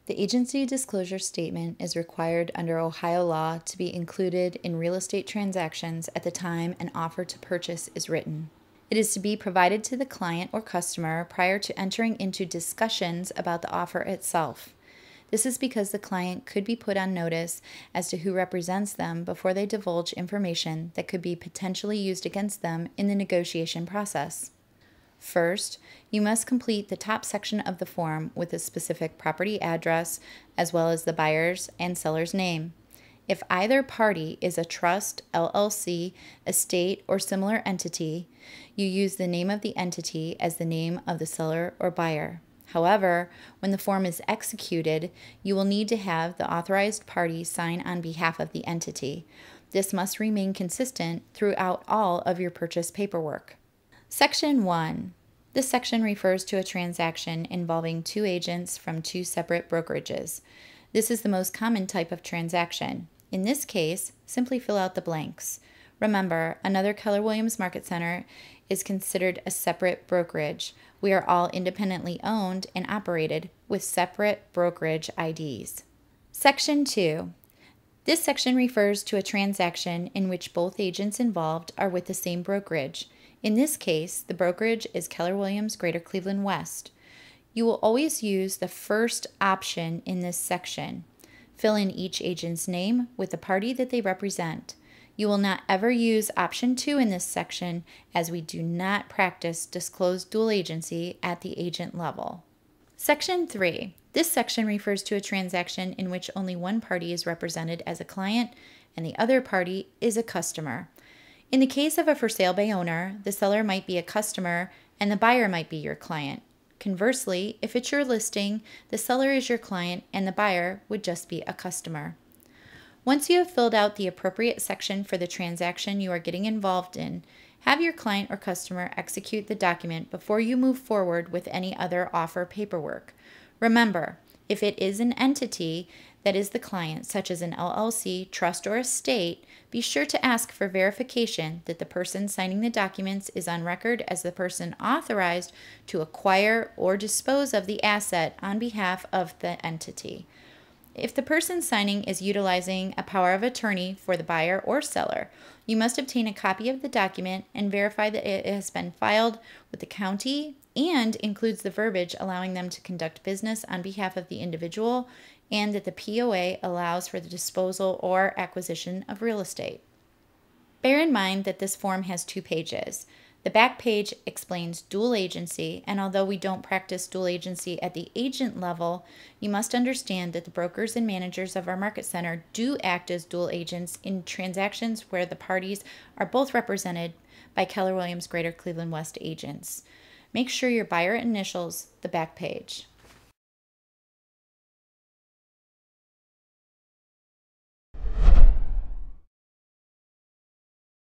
The agency disclosure statement is required under Ohio law to be included in real estate transactions at the time an offer to purchase is written. It is to be provided to the client or customer prior to entering into discussions about the offer itself. This is because the client could be put on notice as to who represents them before they divulge information that could be potentially used against them in the negotiation process. First, you must complete the top section of the form with a specific property address as well as the buyer's and seller's name. If either party is a trust, LLC, estate, or similar entity, you use the name of the entity as the name of the seller or buyer. However, when the form is executed, you will need to have the authorized party sign on behalf of the entity. This must remain consistent throughout all of your purchase paperwork. Section 1. This section refers to a transaction involving two agents from two separate brokerages. This is the most common type of transaction. In this case, simply fill out the blanks. Remember, another Keller Williams Market Center is considered a separate brokerage. We are all independently owned and operated with separate brokerage IDs. Section 2. This section refers to a transaction in which both agents involved are with the same brokerage. In this case, the brokerage is Keller Williams Greater Cleveland West. You will always use the first option in this section. Fill in each agent's name with the party that they represent. You will not ever use option 2 in this section, as we do not practice disclosed dual agency at the agent level. Section 3. This section refers to a transaction in which only one party is represented as a client and the other party is a customer. In the case of a for sale by owner, the seller might be a customer and the buyer might be your client. Conversely, if it's your listing, the seller is your client and the buyer would just be a customer. Once you have filled out the appropriate section for the transaction you are getting involved in, have your client or customer execute the document before you move forward with any other offer paperwork. Remember, if it is an entity that is the client, such as an LLC, trust, or estate, be sure to ask for verification that the person signing the documents is on record as the person authorized to acquire or dispose of the asset on behalf of the entity. If the person signing is utilizing a power of attorney for the buyer or seller, you must obtain a copy of the document and verify that it has been filed with the county and includes the verbiage allowing them to conduct business on behalf of the individual and that the POA allows for the disposal or acquisition of real estate. Bear in mind that this form has 2 pages. The back page explains dual agency, and although we don't practice dual agency at the agent level, you must understand that the brokers and managers of our market center do act as dual agents in transactions where the parties are both represented by Keller Williams Greater Cleveland West agents. Make sure your buyer initials the back page.